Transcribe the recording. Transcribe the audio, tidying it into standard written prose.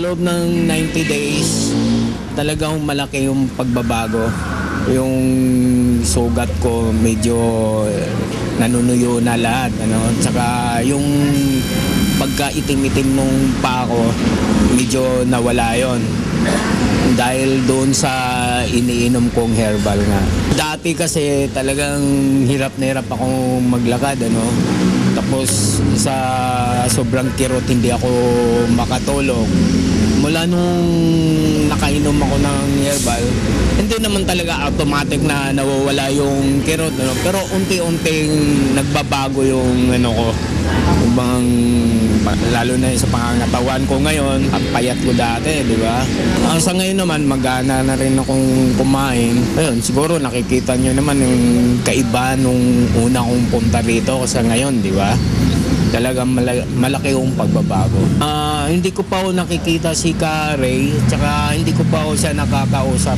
loob ng 90 days, talagang malaki yung pagbabago. Yung sugat ko medyo nanunuyo na lahat, ano? Tsaka yung pagka-itim-itim nung pa ko, medyo nawala yon. Dahil doon sa iniinom kong herbal nga. Dati kasi talagang hirap na hirap akong maglakad, ano? Tapos sa sobrang kirot hindi ako makatulog. Mula nung nakainom ako ng herbal, hindi naman talaga automatic na nawawala yung kirot, ano? Pero unti-unting nagbabago yung ano ko. Ibang, lalo na sa pangangatawan ko ngayon, at payat ko dati, di ba? Sa ngayon naman, magana na rin akong kumain. Ayun, siguro nakikita nyo naman yung kaiba nung una kong punta rito sa ngayon, di ba? Talagang malaki yung pagbabago. Hindi ko pa ako nakikita si Ka Ray, tsaka hindi ko pa ako siya nakakausap.